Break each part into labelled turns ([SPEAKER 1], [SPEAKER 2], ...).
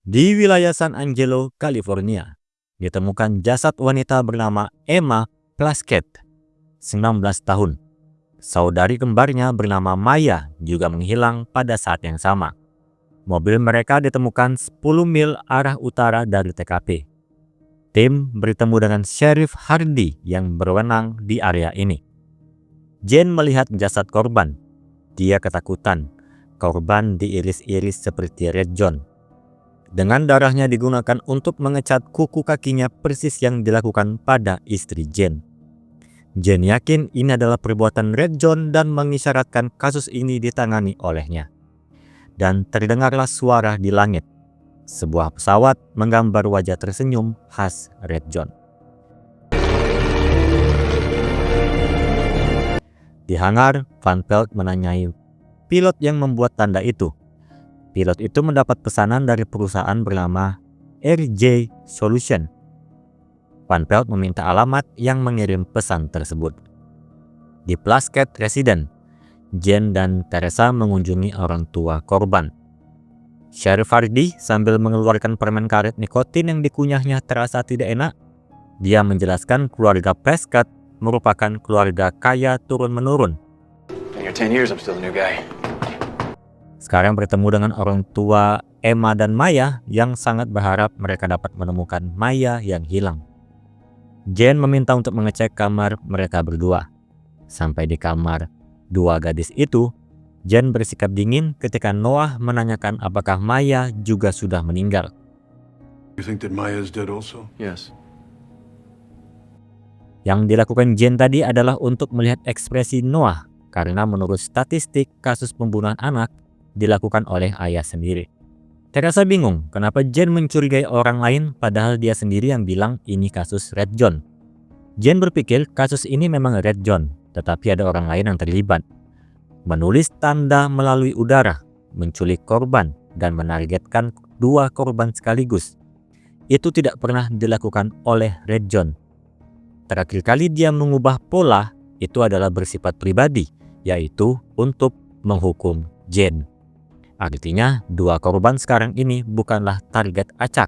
[SPEAKER 1] Di wilayah San Angelo, California, ditemukan jasad wanita bernama Emma Plaskett, 19 tahun. Saudari kembarnya bernama Maya juga menghilang pada saat yang sama. Mobil mereka ditemukan 10 mil arah utara dari TKP. Tim bertemu dengan Sheriff Hardy yang berwenang di area ini. Jane melihat jasad korban. Dia ketakutan. Korban diiris-iris seperti Red John. Dengan darahnya digunakan untuk mengecat kuku kakinya persis yang dilakukan pada istri Jane. Jane yakin ini adalah perbuatan Red John dan mengisyaratkan kasus ini ditangani olehnya. Dan terdengarlah suara di langit. Sebuah pesawat menggambar wajah tersenyum khas Red John. Di hangar, Van Pelt menanyai pilot yang membuat tanda itu. Pilot itu mendapat pesanan dari perusahaan bernama RJ Solution. Van Pelt meminta alamat yang mengirim pesan tersebut. Di Plaskett Residence, Jane dan Teresa mengunjungi orang tua korban. Sheriff Hardy sambil mengeluarkan permen karet nikotin yang dikunyahnya terasa tidak enak. Dia menjelaskan keluarga Plaskett merupakan keluarga kaya turun-menurun. Sekarang bertemu dengan orang tua Emma dan Maya yang sangat berharap mereka dapat menemukan Maya yang hilang. Jane meminta untuk mengecek kamar mereka berdua. Sampai di kamar dua gadis itu, Jane bersikap dingin ketika Noah menanyakan apakah Maya juga sudah meninggal.
[SPEAKER 2] You think that Maya is dead also?
[SPEAKER 3] Yes.
[SPEAKER 1] Yang dilakukan Jane tadi adalah untuk melihat ekspresi Noah karena menurut statistik kasus pembunuhan anak dilakukan oleh ayah sendiri. Teresa bingung kenapa Jane mencurigai orang lain padahal dia sendiri yang bilang ini kasus Red John. Jane berpikir kasus ini memang Red John, tetapi ada orang lain yang terlibat. Menulis tanda melalui udara, menculik korban, dan menargetkan dua korban sekaligus. Itu tidak pernah dilakukan oleh Red John. Terakhir kali dia mengubah pola itu adalah bersifat pribadi, yaitu untuk menghukum Jane. Artinya, dua korban sekarang ini bukanlah target acak,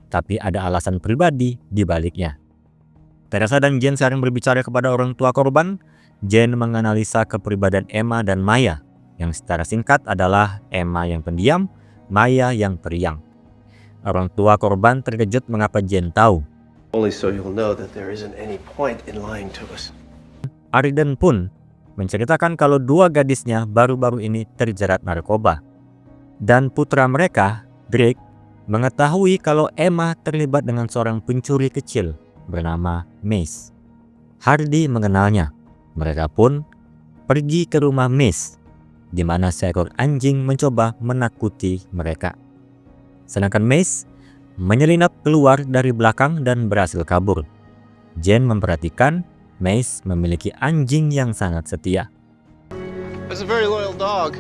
[SPEAKER 1] tapi ada alasan pribadi di baliknya. Teresa dan Jane sekarang berbicara kepada orang tua korban. Jane menganalisa kepribadian Emma dan Maya, yang secara singkat adalah Emma yang pendiam, Maya yang periang. Orang tua korban terkejut mengapa Jane tahu.
[SPEAKER 3] Only so you'll know that there isn't any point in lying to us.
[SPEAKER 1] Arden pun menceritakan kalau dua gadisnya baru-baru ini terjerat narkoba. Dan putra mereka, Drake, mengetahui kalau Emma terlibat dengan seorang pencuri kecil bernama Mace. Hardy mengenalnya. Mereka pun pergi ke rumah Mace, di mana seekor anjing mencoba menakuti mereka. Sedangkan Mace menyelinap keluar dari belakang dan berhasil kabur. Jane memperhatikan Mace memiliki anjing yang sangat setia.
[SPEAKER 3] It's a very loyal dog.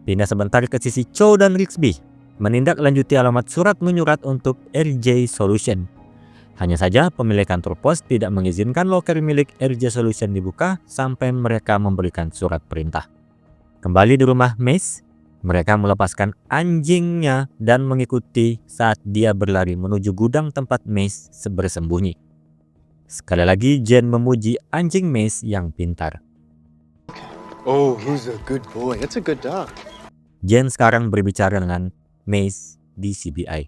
[SPEAKER 1] Pindah sebentar ke sisi Cho dan Rigsby, menindaklanjuti alamat surat menyurat untuk RJ Solution. Hanya saja pemilik kantor pos tidak mengizinkan loker milik RJ Solution dibuka sampai mereka memberikan surat perintah. Kembali di rumah Mace, mereka melepaskan anjingnya dan mengikuti saat dia berlari menuju gudang tempat Mace bersembunyi. Sekali lagi Jane memuji anjing Mace yang pintar.
[SPEAKER 3] Oh, he's a good boy. It's a good dog.
[SPEAKER 1] Jane sekarang berbicara dengan Mace di CBI.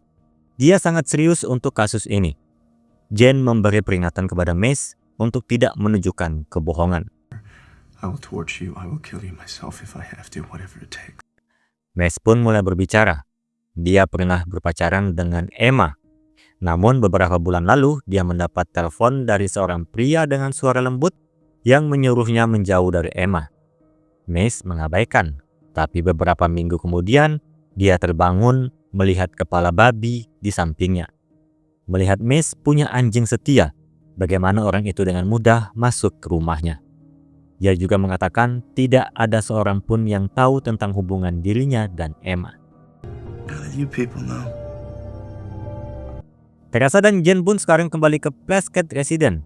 [SPEAKER 1] Dia sangat serius untuk kasus ini. Jane memberi peringatan kepada Mace untuk tidak menunjukkan kebohongan.
[SPEAKER 2] I will torture you. I will kill you myself if I have to, whatever it takes.
[SPEAKER 1] Mace pun mulai berbicara. Dia pernah berpacaran dengan Emma. Namun beberapa bulan lalu dia mendapat telepon dari seorang pria dengan suara lembut yang menyuruhnya menjauh dari Emma. Mace mengabaikan, tapi beberapa minggu kemudian dia terbangun melihat kepala babi di sampingnya. Melihat Mace punya anjing setia, bagaimana orang itu dengan mudah masuk ke rumahnya. Dia juga mengatakan tidak ada seorang pun yang tahu tentang hubungan dirinya dan Emma.
[SPEAKER 2] You people know.
[SPEAKER 1] Teresa dan Jane pun sekarang kembali ke Plaskett Residence.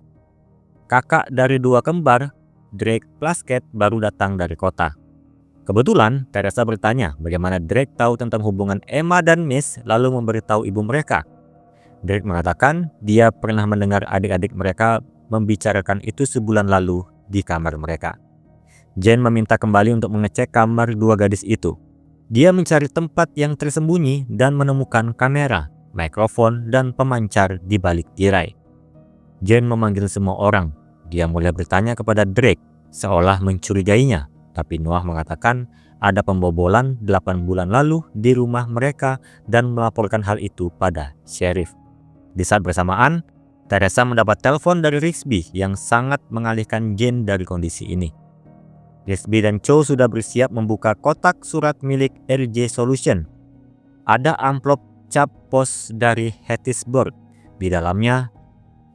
[SPEAKER 1] Kakak dari dua kembar, Drake Plaskett, baru datang dari kota. Kebetulan, Teresa bertanya bagaimana Drake tahu tentang hubungan Emma dan Miss lalu memberitahu ibu mereka. Drake mengatakan dia pernah mendengar adik-adik mereka membicarakan itu sebulan lalu di kamar mereka. Jane meminta kembali untuk mengecek kamar dua gadis itu. Dia mencari tempat yang tersembunyi dan menemukan kamera, mikrofon, dan pemancar di balik tirai. Jane memanggil semua orang. Dia mulai bertanya kepada Drake, seolah mencurigainya. Tapi Noah mengatakan ada pembobolan 8 bulan lalu di rumah mereka dan melaporkan hal itu pada sheriff. Di saat bersamaan, Teresa mendapat telepon dari Rigsby yang sangat mengalihkan Jane dari kondisi ini. Rigsby dan Cho sudah bersiap membuka kotak surat milik RJ Solution. Ada amplop cap pos dari Hattiesburg. Di dalamnya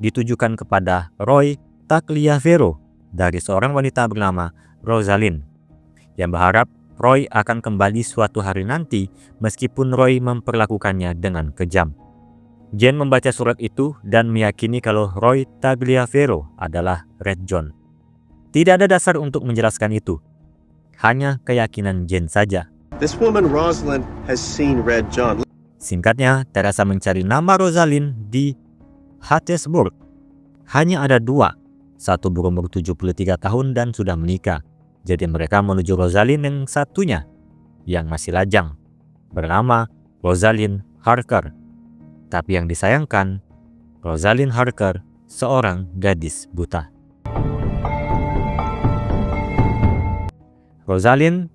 [SPEAKER 1] ditujukan kepada Roy Tagliaferro dari seorang wanita bernama Rosalind, yang berharap Roy akan kembali suatu hari nanti meskipun Roy memperlakukannya dengan kejam. Jane membaca surat itu dan meyakini kalau Roy Tagliaferro adalah Red John. Tidak ada dasar untuk menjelaskan itu, hanya keyakinan Jane saja.
[SPEAKER 3] This woman, Rosalind, has seen Red John.
[SPEAKER 1] Singkatnya, Teresa mencari nama Rosalind di Hattiesburg. Hanya ada dua, satu berumur 73 tahun dan sudah menikah. Jadi mereka menuju Rosalind yang satunya, yang masih lajang, bernama Rosalind Harker. Tapi yang disayangkan, Rosalind Harker seorang gadis buta. Rosalind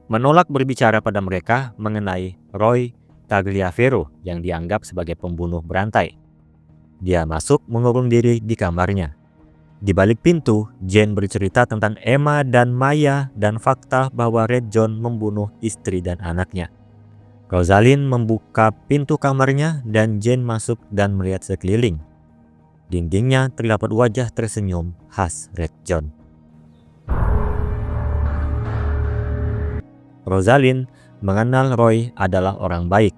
[SPEAKER 1] menolak berbicara pada mereka mengenai Roy Tagliaferro yang dianggap sebagai pembunuh berantai. Dia masuk mengurung diri di kamarnya. Di balik pintu, Jane bercerita tentang Emma dan Maya dan fakta bahwa Red John membunuh istri dan anaknya. Rosalind membuka pintu kamarnya dan Jane masuk dan melihat sekeliling. Dindingnya terdapat wajah tersenyum khas Red John. Rosalind mengenal Roy adalah orang baik.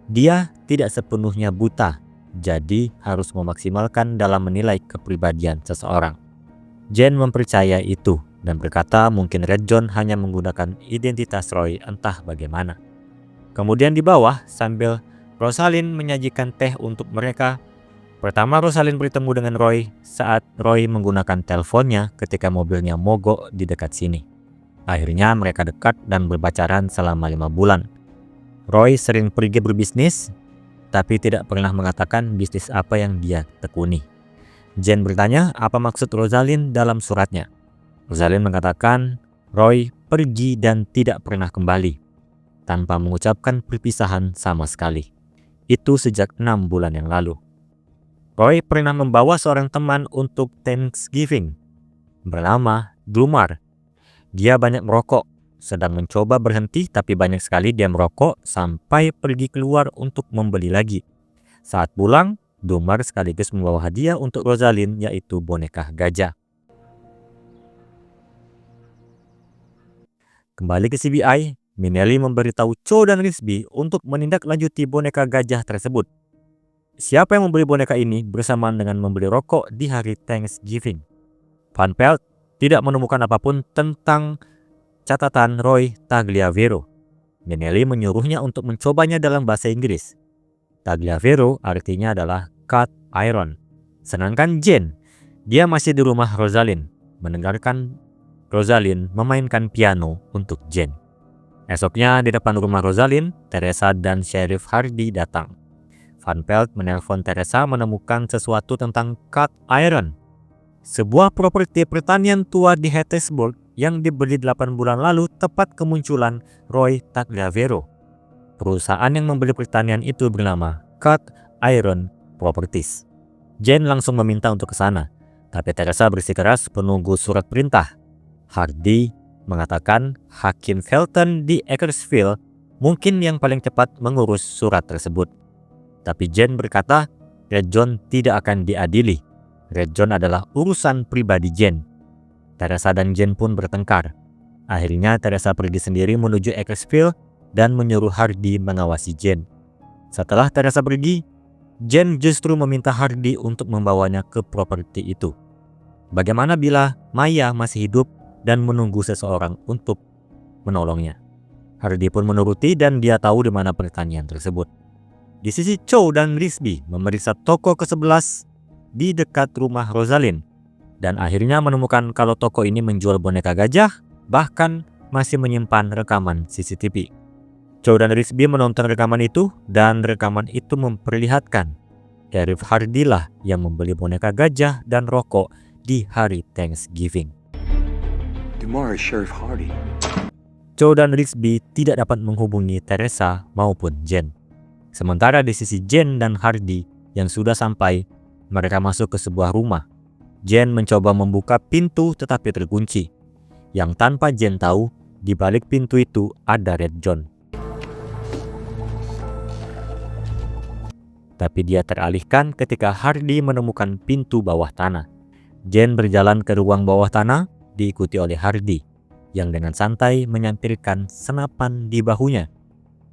[SPEAKER 1] Dia tidak sepenuhnya buta, jadi harus memaksimalkan dalam menilai kepribadian seseorang. Jane mempercayai itu dan berkata mungkin Red John hanya menggunakan identitas Roy entah bagaimana. Kemudian di bawah, sambil Rosalind menyajikan teh untuk mereka, pertama Rosalind bertemu dengan Roy saat Roy menggunakan teleponnya ketika mobilnya mogok di dekat sini. Akhirnya mereka dekat dan berpacaran selama 5 bulan. Roy sering pergi berbisnis, tapi tidak pernah mengatakan bisnis apa yang dia tekuni. Jane bertanya apa maksud Rosalind dalam suratnya. Rosalind mengatakan Roy pergi dan tidak pernah kembali, tanpa mengucapkan perpisahan sama sekali. Itu sejak 6 bulan yang lalu. Roy pernah membawa seorang teman untuk Thanksgiving, bernama Glumar. Dia banyak merokok, sedang mencoba berhenti tapi banyak sekali dia merokok sampai pergi keluar untuk membeli lagi. Saat pulang, Dumar sekaligus membawa hadiah untuk Rosalind, yaitu boneka gajah. Kembali ke CBI, Minnelli memberitahu Cho dan Rigsby untuk menindaklanjuti boneka gajah tersebut. Siapa yang membeli boneka ini bersamaan dengan membeli rokok di hari Thanksgiving. Van Pelt tidak menemukan apapun tentang catatan Roy Tagliaferro. Minnelli menyuruhnya untuk mencobanya dalam bahasa Inggris. Tagliaferro artinya adalah cut iron. Sedangkan Jane, dia masih di rumah Rosalind, mendengarkan Rosalind memainkan piano untuk Jane. Esoknya di depan rumah Rosalind, Teresa dan Sheriff Hardy datang. Van Pelt menelpon Teresa menemukan sesuatu tentang cut iron, sebuah properti pertanian tua di Hattiesburg yang dibeli 8 bulan lalu tepat kemunculan Roy Tagliaferro. Perusahaan yang membeli pertanian itu bernama Cut Iron Properties. Jane langsung meminta untuk ke sana, tapi Teresa bersikeras menunggu surat perintah. Hardy mengatakan Hakim Felton di Eckersville mungkin yang paling cepat mengurus surat tersebut. Tapi Jane berkata Red John tidak akan diadili. Red John adalah urusan pribadi Jane. Teresa dan Jane pun bertengkar. Akhirnya Teresa pergi sendiri menuju Eckersville dan menyuruh Hardy mengawasi Jane. Setelah Teresa pergi, Jane justru meminta Hardy untuk membawanya ke properti itu. Bagaimana bila Maya masih hidup dan menunggu seseorang untuk menolongnya. Hardy pun menuruti dan dia tahu di mana pertanian tersebut. Di sisi Chow dan Risby memeriksa toko ke-11 di dekat rumah Rosalind dan akhirnya menemukan kalau toko ini menjual boneka gajah, bahkan masih menyimpan rekaman CCTV. Chow dan Risby menonton rekaman itu dan rekaman itu memperlihatkan Sheriff Hardy lah yang membeli boneka gajah dan rokok di hari Thanksgiving.
[SPEAKER 3] Dumar is Sheriff Hardy.
[SPEAKER 1] Chow dan Risby tidak dapat menghubungi Teresa maupun Jen. Sementara di sisi Jen dan Hardy yang sudah sampai, mereka masuk ke sebuah rumah. Jen mencoba membuka pintu tetapi terkunci. Yang tanpa Jen tahu, di balik pintu itu ada Red John. Tapi dia teralihkan ketika Hardy menemukan pintu bawah tanah. Jen berjalan ke ruang bawah tanah, diikuti oleh Hardy, yang dengan santai menyampirkan senapan di bahunya.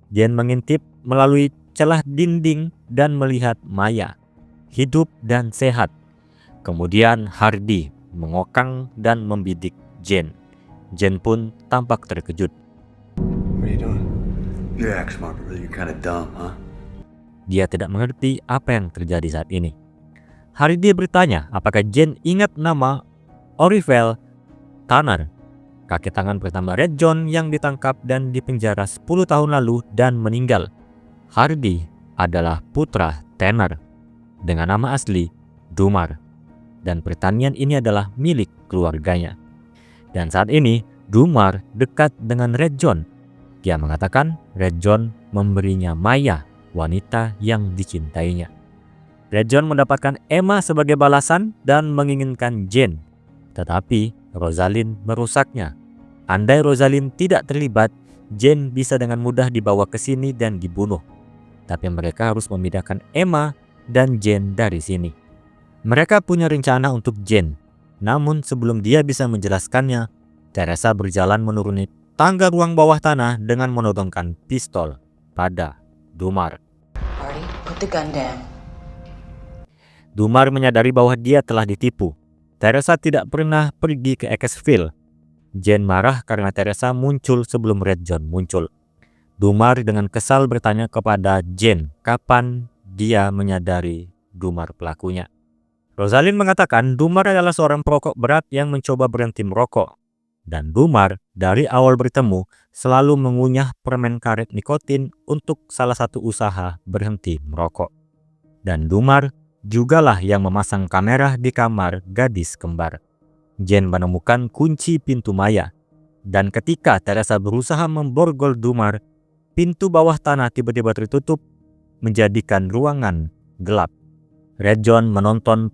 [SPEAKER 1] Jen mengintip melalui celah dinding dan melihat Maya, hidup dan sehat. Kemudian Hardy mengokang dan membidik Jen. Jen pun tampak terkejut.
[SPEAKER 3] What are you doing?
[SPEAKER 2] You're act smart, but really you're kind of dumb, huh?
[SPEAKER 1] Dia tidak mengerti apa yang terjadi saat ini. Hardy bertanya apakah Jen ingat nama Orville Tanner, kakek tangan pertama Red John yang ditangkap dan dipenjara 10 tahun lalu dan meninggal. Hardy adalah putra Tanner dengan nama asli Dumar, dan pertanian ini adalah milik keluarganya. Dan saat ini Dumar dekat dengan Red John. Dia mengatakan Red John memberinya Maya, wanita yang dicintainya. Red John mendapatkan Emma sebagai balasan dan menginginkan Jen, tetapi Rosalind merusaknya. Andai Rosalind tidak terlibat, Jen bisa dengan mudah dibawa ke sini dan dibunuh. Tapi mereka harus memindahkan Emma dan Jen dari sini. Mereka punya rencana untuk Jen, namun sebelum dia bisa menjelaskannya, Teresa berjalan menuruni tangga ruang bawah tanah dengan menodongkan pistol pada Dumar.
[SPEAKER 4] Hardy, put the gun down.
[SPEAKER 1] Dumar menyadari bahwa dia telah ditipu. Teresa tidak pernah pergi ke Ekesville. Jen marah karena Teresa muncul sebelum Red John muncul. Dumar dengan kesal bertanya kepada Jen kapan dia menyadari Dumar pelakunya. Rosalind mengatakan Dumar adalah seorang perokok berat yang mencoba berhenti merokok. Dan Dumar dari awal bertemu selalu mengunyah permen karet nikotin untuk salah satu usaha berhenti merokok. Dan Dumar jugalah yang memasang kamera di kamar gadis kembar. Jen menemukan kunci pintu Maya. Dan ketika Teresa berusaha memborgol Dumar, pintu bawah tanah tiba-tiba tertutup, menjadikan ruangan gelap. Red John menonton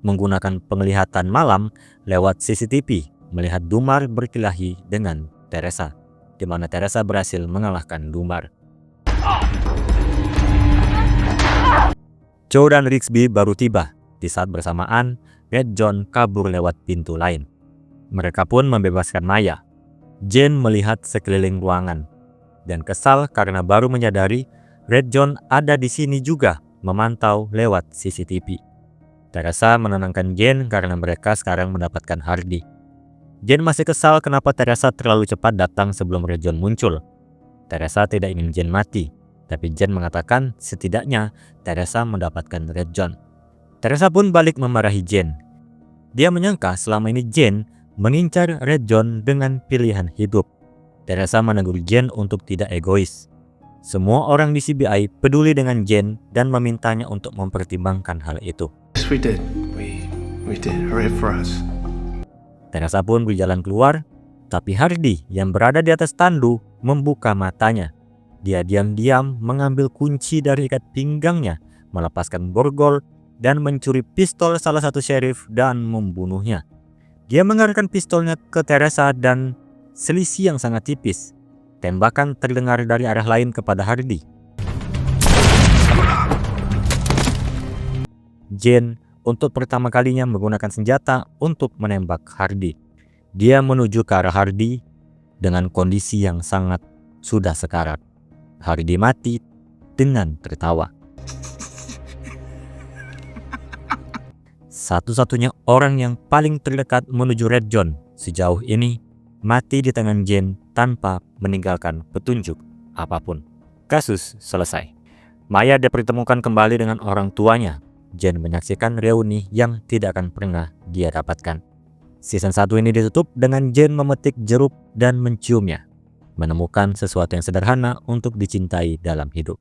[SPEAKER 1] menggunakan penglihatan malam lewat CCTV, melihat Dumar berkelahi dengan Teresa, di mana Teresa berhasil mengalahkan Dumar. Chow dan Risby baru tiba. Di saat bersamaan, Red John kabur lewat pintu lain. Mereka pun membebaskan Maya. Jen melihat sekeliling ruangan dan kesal karena baru menyadari Red John ada di sini juga memantau lewat CCTV. Teresa menenangkan Jen karena mereka sekarang mendapatkan Hardy. Jen masih kesal kenapa Teresa terlalu cepat datang sebelum Red John muncul. Teresa tidak ingin Jen mati, tapi Jen mengatakan setidaknya Teresa mendapatkan Red John. Teresa pun balik memarahi Jen. Dia menyangka selama ini Jen mengincar Red John dengan pilihan hidup. Teresa menegur Jen untuk tidak egois. Semua orang di CBI peduli dengan Jen dan memintanya untuk mempertimbangkan hal itu.
[SPEAKER 2] Yes, we did. We did. Hooray for us.
[SPEAKER 1] Teresa pun berjalan keluar, tapi Hardy yang berada di atas tandu membuka matanya. Dia diam-diam mengambil kunci dari ikat pinggangnya, melepaskan borgol, dan mencuri pistol salah satu sheriff dan membunuhnya. Dia mengarahkan pistolnya ke Teresa dan selisih yang sangat tipis. Tembakan terdengar dari arah lain kepada Hardy. Jen untuk pertama kalinya menggunakan senjata untuk menembak Hardy. Dia menuju ke arah Hardy dengan kondisi yang sangat sudah sekarat. Hardy mati dengan tertawa. Satu-satunya orang yang paling terdekat menuju Red John sejauh ini mati di tangan Jane tanpa meninggalkan petunjuk apapun. Kasus selesai. Maya dipertemukan kembali dengan orang tuanya. Jane menyaksikan reuni yang tidak akan pernah dia dapatkan. Season 1 ini ditutup dengan Jane memetik jeruk dan menciumnya, menemukan sesuatu yang sederhana untuk dicintai dalam hidup.